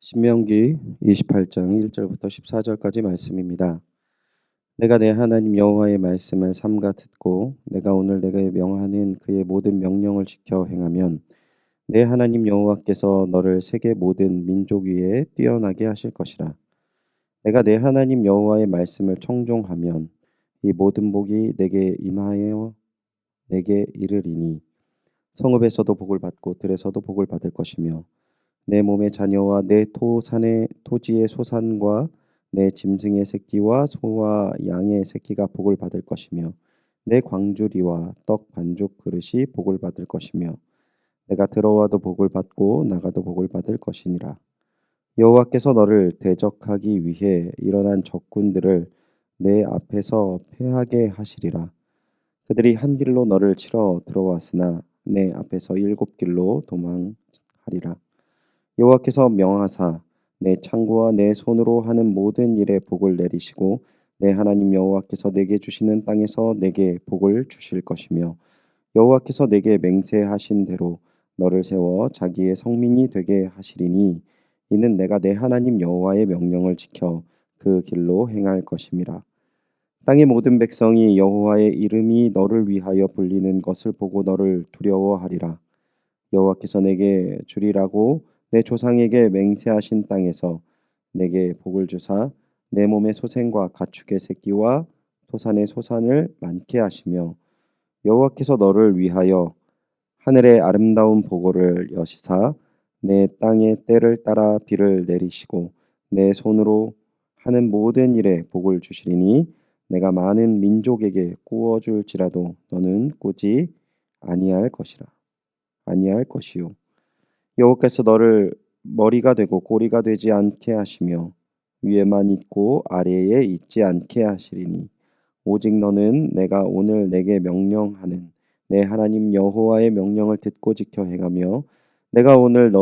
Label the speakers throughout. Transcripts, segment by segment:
Speaker 1: 신명기 28장 1절부터 14절까지 말씀입니다. 내가 내 하나님 여호와의 말씀을 삼가 듣고 내가 오늘 내게 명하는 그의 모든 명령을 지켜 행하면 내 하나님 여호와께서 너를 세계 모든 민족 위에 뛰어나게 하실 것이라. 내가 내 하나님 여호와의 말씀을 청종하면 이 모든 복이 내게 임하여 내게 이르리니 성읍에서도 복을 받고 들에서도 복을 받을 것이며 내 몸의 자녀와 내 토산의 토지의 소산과 내 짐승의 새끼와 소와 양의 새끼가 복을 받을 것이며 내 광주리와 떡 반죽 그릇이 복을 받을 것이며 내가 들어와도 복을 받고 나가도 복을 받을 것이니라. 여호와께서 너를 대적하기 위해 일어난 적군들을 내 앞에서 패하게 하시리라. 그들이 한 길로 너를 치러 들어왔으나 내 앞에서 일곱 길로 도망하리라. 여호와께서 명하사 내 창고와 내 손으로 하는 모든 일에 복을 내리시고 내 하나님 여호와께서 내게 주시는 땅에서 내게 복을 주실 것이며 여호와께서 내게 맹세하신 대로 너를 세워 자기의 성민이 되게 하시리니 이는 내가 내 하나님 여호와의 명령을 지켜 그 길로 행할 것임이라. 땅의 모든 백성이 여호와의 이름이 너를 위하여 불리는 것을 보고 너를 두려워하리라. 여호와께서 내게 주리라고 내 조상에게 맹세하신 땅에서 내게 복을 주사 내 몸의 소생과 가축의 새끼와 토산의 소산을 많게 하시며 여호와께서 너를 위하여 하늘의 아름다운 보고를 여시사 내 땅의 때를 따라 비를 내리시고 내 손으로 하는 모든 일에 복을 주시리니 내가 많은 민족에게 구워 줄지라도 너는 꾸지 아니할 것이라. 아니할 것이요 여호와께서 너를 머리가 되고 꼬리가 되지 않게 하시며 위에만 있고 아래에 있지 않게 하시리니 오직 너는 내가 오늘 내게 명령하는 내 하나님 여호와의 명령을 듣고 지켜 행하며 내가 오늘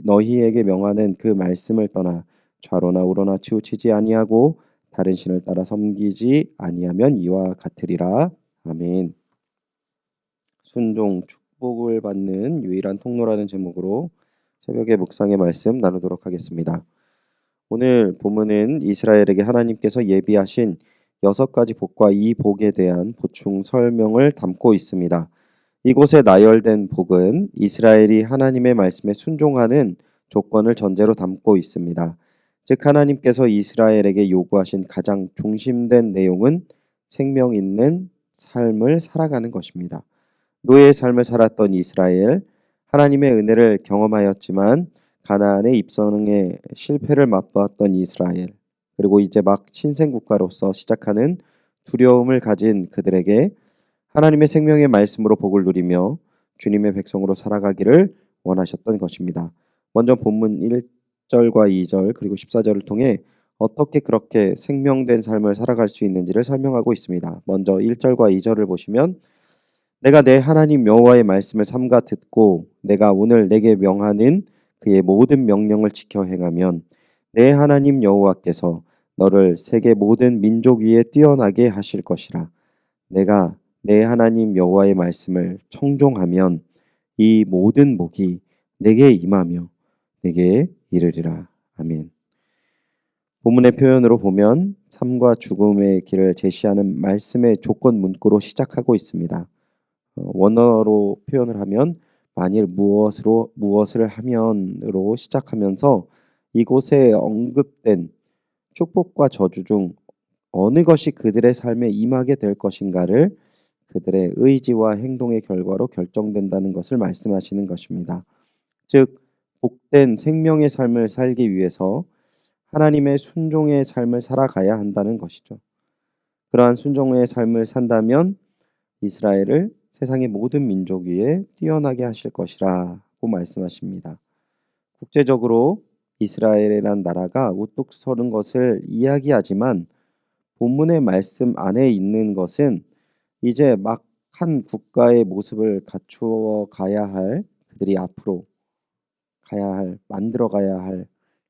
Speaker 1: 너희에게 명하는 그 말씀을 떠나 좌로나 우로나 치우치지 아니하고 다른 신을 따라 섬기지 아니하면 이와 같으리라. 아멘. 순종 축복을 받는 유일한 통로라는 제목으로 새벽의 묵상의 말씀 나누도록 하겠습니다. 오늘 본문은 이스라엘에게 하나님께서 예비하신 6가지 복과 이 복에 대한 보충 설명을 담고 있습니다. 이곳에 나열된 복은 이스라엘이 하나님의 말씀에 순종하는 조건을 전제로 담고 있습니다. 즉 하나님께서 이스라엘에게 요구하신 가장 중심된 내용은 생명 있는 삶을 살아가는 것입니다. 노예의 삶을 살았던 이스라엘, 하나님의 은혜를 경험하였지만 가나안의 입성에 실패를 맛보았던 이스라엘, 그리고 이제 막 신생국가로서 시작하는 두려움을 가진 그들에게 하나님의 생명의 말씀으로 복을 누리며 주님의 백성으로 살아가기를 원하셨던 것입니다. 먼저 본문 1절과 2절 그리고 14절을 통해 어떻게 그렇게 생명된 삶을 살아갈 수 있는지를 설명하고 있습니다. 먼저 1절과 2절을 보시면 내가 내 하나님 여호와의 말씀을 삼가 듣고 내가 오늘 내게 명하는 그의 모든 명령을 지켜 행하면 내 하나님 여호와께서 너를 세계 모든 민족 위에 뛰어나게 하실 것이라. 내가 내 하나님 여호와의 말씀을 청종하면 이 모든 복이 내게 임하며 내게 이르리라. 아멘. 본문의 표현으로 보면 삶과 죽음의 길을 제시하는 말씀의 조건 문구로 시작하고 있습니다. 원어로 표현을 하면 만일 무엇을 하면으로 시작하면서 이곳에 언급된 축복과 저주 중 어느 것이 그들의 삶에 임하게 될 것인가를 그들의 의지와 행동의 결과로 결정된다는 것을 말씀하시는 것입니다. 즉 복된 생명의 삶을 살기 위해서 하나님의 순종의 삶을 살아가야 한다는 것이죠. 그러한 순종의 삶을 산다면 이스라엘을 세상의 모든 민족 위에 뛰어나게 하실 것이라고 말씀하십니다. 국제적으로 이스라엘이란 나라가 우뚝 서는 것을 이야기하지만 본문의 말씀 안에 있는 것은 이제 막 한 국가의 모습을 갖추어 가야 할, 그들이 앞으로 가야 할, 만들어 가야 할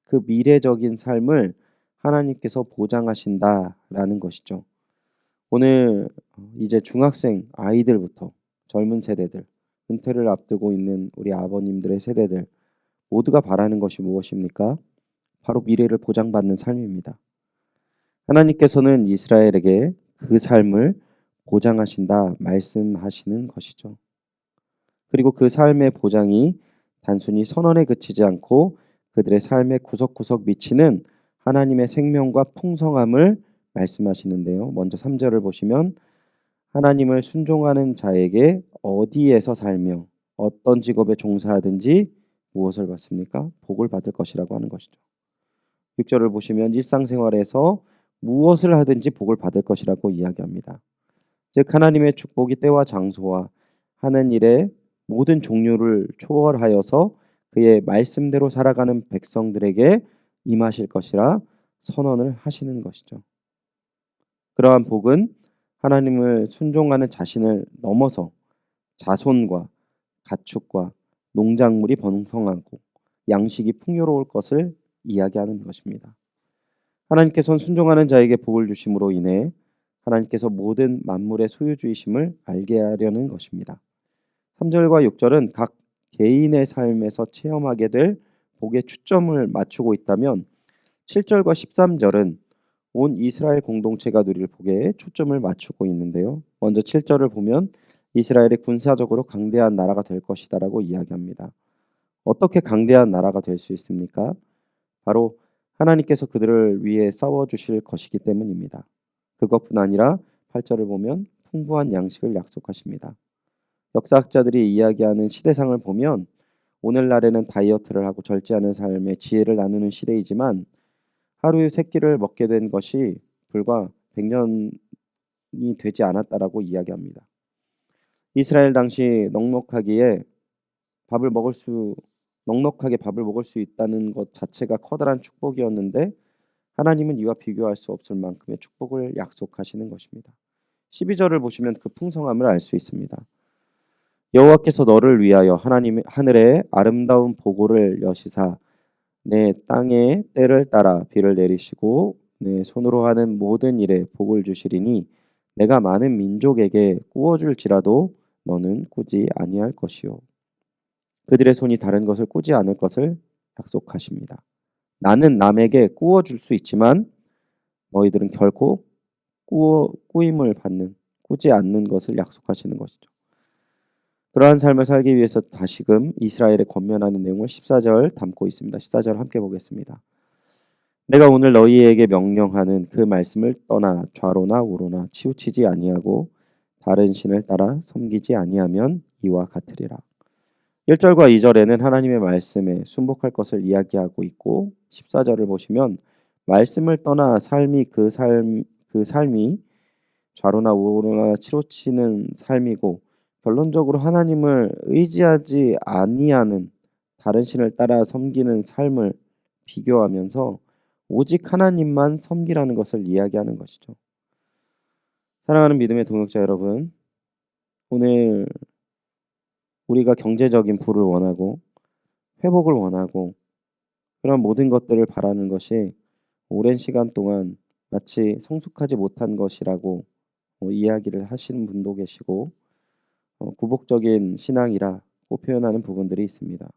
Speaker 1: 그 미래적인 삶을 하나님께서 보장하신다라는 것이죠. 오늘 이제 중학생 아이들부터 젊은 세대들, 은퇴를 앞두고 있는 우리 아버님들의 세대들 모두가 바라는 것이 무엇입니까? 바로 미래를 보장받는 삶입니다. 하나님께서는 이스라엘에게 그 삶을 보장하신다 말씀하시는 것이죠. 그리고 그 삶의 보장이 단순히 선언에 그치지 않고 그들의 삶의 구석구석 미치는 하나님의 생명과 풍성함을 말씀하시는데요. 먼저 3절을 보시면 하나님을 순종하는 자에게 어디에서 살며 어떤 직업에 종사하든지 무엇을 받습니까? 복을 받을 것이라고 하는 것이죠. 6절을 보시면 일상생활에서 무엇을 하든지 복을 받을 것이라고 이야기합니다. 즉 하나님의 축복이 때와 장소와 하는 일의 모든 종류를 초월하여서 그의 말씀대로 살아가는 백성들에게 임하실 것이라 선언을 하시는 것이죠. 그러한 복은 하나님을 순종하는 자신을 넘어서 자손과 가축과 농작물이 번성하고 양식이 풍요로울 것을 이야기하는 것입니다. 하나님께서는 순종하는 자에게 복을 주심으로 인해 하나님께서 모든 만물의 소유주이심을 알게 하려는 것입니다. 3절과 6절은 각 개인의 삶에서 체험하게 될 복에 초점을 맞추고 있다면 7절과 13절은 온 이스라엘 공동체가 누릴 복에 초점을 맞추고 있는데요. 먼저 7절을 보면 이스라엘이 군사적으로 강대한 나라가 될 것이다라고 이야기합니다. 어떻게 강대한 나라가 될 수 있습니까? 바로 하나님께서 그들을 위해 싸워 주실 것이기 때문입니다. 그것뿐 아니라 8절을 보면 풍부한 양식을 약속하십니다. 역사학자들이 이야기하는 시대상을 보면 오늘날에는 다이어트를 하고 절제하는 삶의 지혜를 나누는 시대이지만 하루에 세 끼를 먹게 된 것이 불과 100년이 되지 않았다라고 이야기합니다. 이스라엘 당시 넉넉하게 밥을 먹을 수 있다는 것 자체가 커다란 축복이었는데 하나님은 이와 비교할 수 없을 만큼의 축복을 약속하시는 것입니다. 12절을 보시면 그 풍성함을 알 수 있습니다. 여호와께서 너를 위하여 하나님 하늘에 아름다운 보고를 여시사 내 땅에 때를 따라 비를 내리시고 내 손으로 하는 모든 일에 복을 주시리니 내가 많은 민족에게 꾸어줄지라도 너는 꾸지 아니할 것이요 그들의 손이 다른 것을 꾸지 않을 것을 약속하십니다. 나는 남에게 꾸어줄 수 있지만 너희들은 결코 꾸임을 받는 꾸지 않는 것을 약속하시는 것이죠. 그러한 삶을 살기 위해서 다시금 이스라엘에 권면하는 내용을 14절 담고 있습니다. 14절 함께 보겠습니다. 내가 오늘 너희에게 명령하는 그 말씀을 떠나 좌로나 우로나 치우치지 아니하고 다른 신을 따라 섬기지 아니하면 이와 같으리라. 1절과 2절에는 하나님의 말씀에 순복할 것을 이야기하고 있고 14절을 보시면 말씀을 떠나 그 삶이 좌로나 우로나 치우치는 삶이고 결론적으로 하나님을 의지하지 아니하는 다른 신을 따라 섬기는 삶을 비교하면서 오직 하나님만 섬기라는 것을 이야기하는 것이죠. 사랑하는 믿음의 동역자 여러분, 오늘 우리가 경제적인 부를 원하고 회복을 원하고 그런 모든 것들을 바라는 것이 오랜 시간 동안 마치 성숙하지 못한 것이라고 이야기를 하시는 분도 계시고 구복적인 신앙이라고 표현하는 부분들이 있습니다.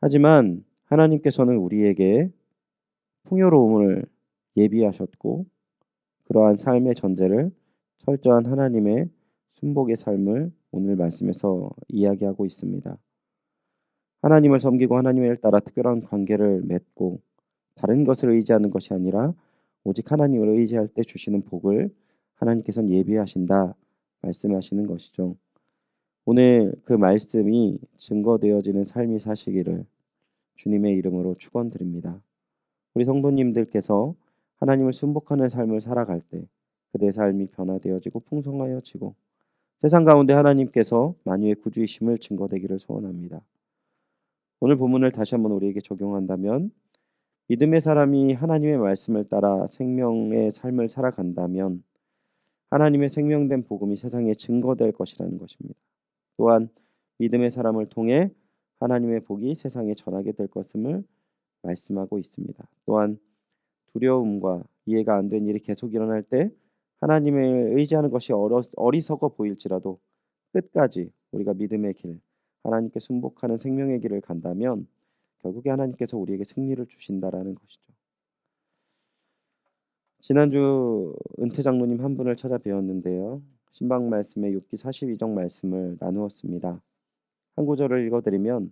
Speaker 1: 하지만 하나님께서는 우리에게 풍요로움을 예비하셨고 그러한 삶의 전제를 철저한 하나님의 순복의 삶을 오늘 말씀에서 이야기하고 있습니다. 하나님을 섬기고 하나님을 따라 특별한 관계를 맺고 다른 것을 의지하는 것이 아니라 오직 하나님을 의지할 때 주시는 복을 하나님께서는 예비하신다 말씀하시는 것이죠. 오늘 그 말씀이 증거되어지는 삶이 사시기를 주님의 이름으로 축원드립니다. 우리 성도님들께서 하나님을 순복하는 삶을 살아갈 때 그대 삶이 변화되어지고 풍성하여지고 세상 가운데 하나님께서 만유의 구주이심을 증거되기를 소원합니다. 오늘 본문을 다시 한번 우리에게 적용한다면 믿음의 사람이 하나님의 말씀을 따라 생명의 삶을 살아간다면 하나님의 생명된 복음이 세상에 증거될 것이라는 것입니다. 또한 믿음의 사람을 통해 하나님의 복이 세상에 전하게 될 것임을 말씀하고 있습니다. 또한 두려움과 이해가 안 된 일이 계속 일어날 때 하나님을 의지하는 것이 어리석어 보일지라도 끝까지 우리가 믿음의 길, 하나님께 순복하는 생명의 길을 간다면 결국에 하나님께서 우리에게 승리를 주신다라는 것이죠. 지난주 은퇴 장로님 한 분을 찾아 뵈었는데요. 신방 말씀의 욥기 42장 말씀을 나누었습니다. 한 구절을 읽어드리면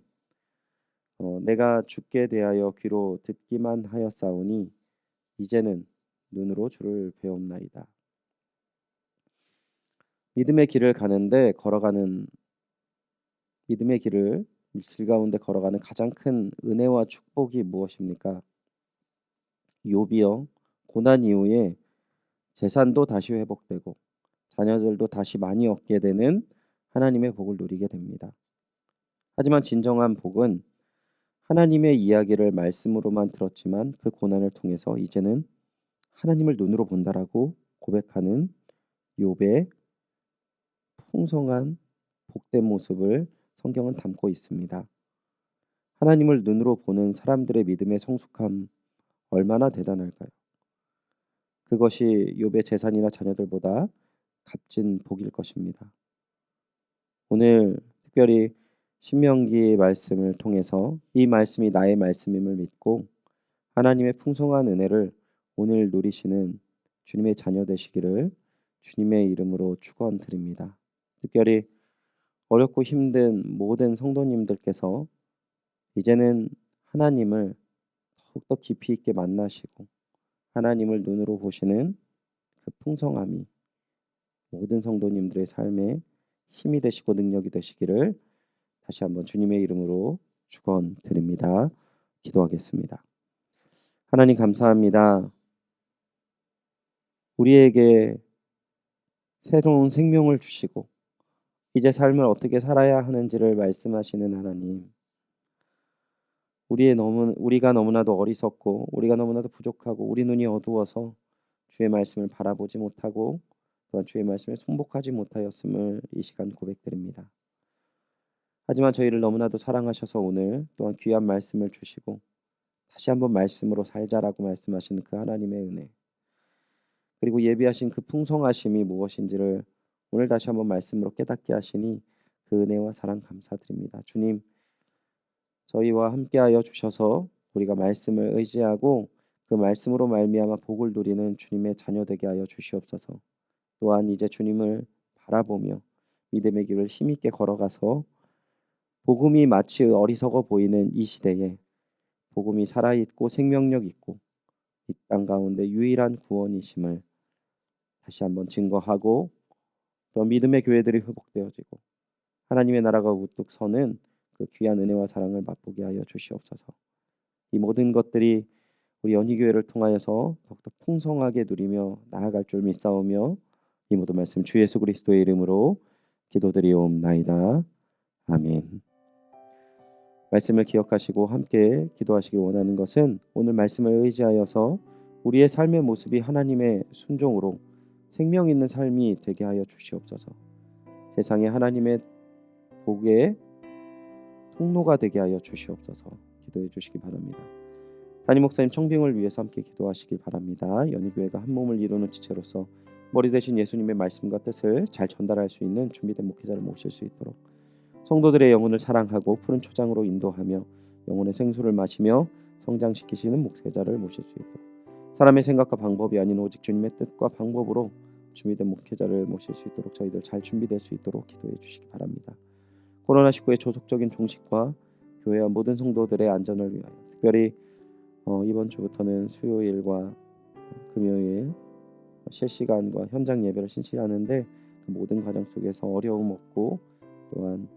Speaker 1: 내가 주께 대하여 귀로 듣기만 하였사오니 이제는 눈으로 주를 배옵나이다. 믿음의 길을 가는데 걸어가는 믿음의 길을 길 가운데 걸어가는 가장 큰 은혜와 축복이 무엇입니까? 욥이요. 고난 이후에 재산도 다시 회복되고 자녀들도 다시 많이 얻게 되는 하나님의 복을 누리게 됩니다. 하지만 진정한 복은 하나님의 이야기를 말씀으로만 들었지만 그 고난을 통해서 이제는 하나님을 눈으로 본다라고 고백하는 욥의 풍성한 복된 모습을 성경은 담고 있습니다. 하나님을 눈으로 보는 사람들의 믿음의 성숙함 얼마나 대단할까요? 그것이 욥의 재산이나 자녀들보다 값진 복일 것입니다. 오늘 특별히 신명기 말씀을 통해서 이 말씀이 나의 말씀임을 믿고 하나님의 풍성한 은혜를 오늘 누리시는 주님의 자녀 되시기를 주님의 이름으로 축원드립니다. 특별히 어렵고 힘든 모든 성도님들께서 이제는 하나님을 더욱더 깊이 있게 만나시고 하나님을 눈으로 보시는 그 풍성함이 모든 성도님들의 삶에 힘이 되시고 능력이 되시기를 다시 한번 주님의 이름으로 축원드립니다. 기도하겠습니다. 하나님 감사합니다. 우리에게 새로운 생명을 주시고 이제 삶을 어떻게 살아야 하는지를 말씀하시는 하나님. 우리가 너무나도 어리석고 우리가 너무나도 부족하고 우리 눈이 어두워서 주의 말씀을 바라보지 못하고 또한 주의 말씀에 순복하지 못하였음을 이 시간 고백드립니다. 하지만 저희를 너무나도 사랑하셔서 오늘 또한 귀한 말씀을 주시고 다시 한번 말씀으로 살자라고 말씀하시는 그 하나님의 은혜 그리고 예비하신 그 풍성하심이 무엇인지를 오늘 다시 한번 말씀으로 깨닫게 하시니 그 은혜와 사랑 감사드립니다. 주님 저희와 함께하여 주셔서 우리가 말씀을 의지하고 그 말씀으로 말미암아 복을 누리는 주님의 자녀 되게 하여 주시옵소서. 또한 이제 주님을 바라보며 믿음의 길을 힘있게 걸어가서 복음이 마치 어리석어 보이는 이 시대에 복음이 살아있고 생명력 있고 이 땅 가운데 유일한 구원이심을 다시 한번 증거하고 또 믿음의 교회들이 회복되어지고 하나님의 나라가 우뚝 서는 그 귀한 은혜와 사랑을 맛보게 하여 주시옵소서. 이 모든 것들이 우리 연희교회를 통하여서 더욱더 풍성하게 누리며 나아갈 줄 믿사오며 이 모든 말씀 주 예수 그리스도의 이름으로 기도드리옵나이다. 아멘. 말씀을 기억하시고 함께 기도하시길 원하는 것은 오늘 말씀을 의지하여서 우리의 삶의 모습이 하나님의 순종으로 생명 있는 삶이 되게 하여 주시옵소서. 세상에 하나님의 복의 통로가 되게 하여 주시옵소서. 기도해 주시기 바랍니다. 담임 목사님 청빙을 위해서 함께 기도하시길 바랍니다. 연희교회가 한 몸을 이루는 지체로서 머리 대신 예수님의 말씀과 뜻을 잘 전달할 수 있는 준비된 목회자를 모실 수 있도록 성도들의 영혼을 사랑하고 푸른 초장으로 인도하며 영혼의 생수를 마시며 성장시키시는 목회자를 모실 수 있도록 사람의 생각과 방법이 아닌 오직 주님의 뜻과 방법으로 준비된 목회자를 모실 수 있도록 저희들 잘 준비될 수 있도록 기도해 주시기 바랍니다. 코로나19의 조속적인 종식과 교회와 모든 성도들의 안전을 위하여 특별히 이번 주부터는 수요일과 금요일 실시간과 현장 예배를 신실하는데 그 모든 과정 속에서 어려움 없고 또한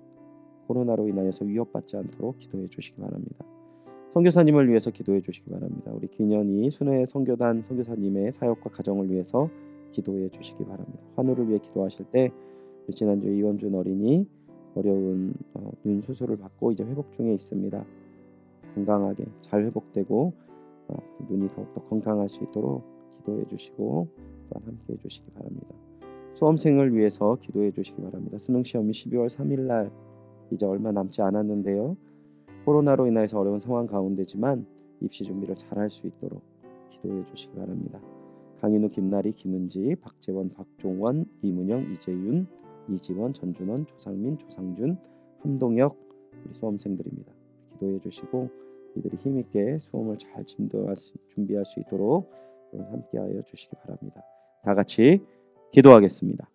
Speaker 1: 코로나로 인하여서 위협받지 않도록 기도해 주시기 바랍니다. 선교사님을 위해서 기도해 주시기 바랍니다. 우리 기년이 순회 선교단 선교사님의 사역과 가정을 위해서 기도해 주시기 바랍니다. 환우를 위해 기도하실 때 지난주 이원준 어린이 어려운 눈 수술을 받고 이제 회복 중에 있습니다. 건강하게 잘 회복되고 눈이 더욱더 건강할 수 있도록 기도해 주시고 또한 함께 해 주시기 바랍니다. 수험생을 위해서 기도해 주시기 바랍니다. 수능 시험이 12월 3일 날 이제 얼마 남지 않았는데요. 코로나로 인해서 어려운 상황 가운데지만 입시 준비를 잘 할 수 있도록 기도해 주시기 바랍니다. 강인우, 김나리, 김은지, 박재원, 박종원, 이문영, 이재윤, 이지원, 전준원, 조상민, 조상준, 함동혁 우리 수험생들입니다. 기도해 주시고 이들이 힘있게 수험을 잘 준비할 수 있도록 함께하여 주시기 바랍니다. 다 같이 기도하겠습니다.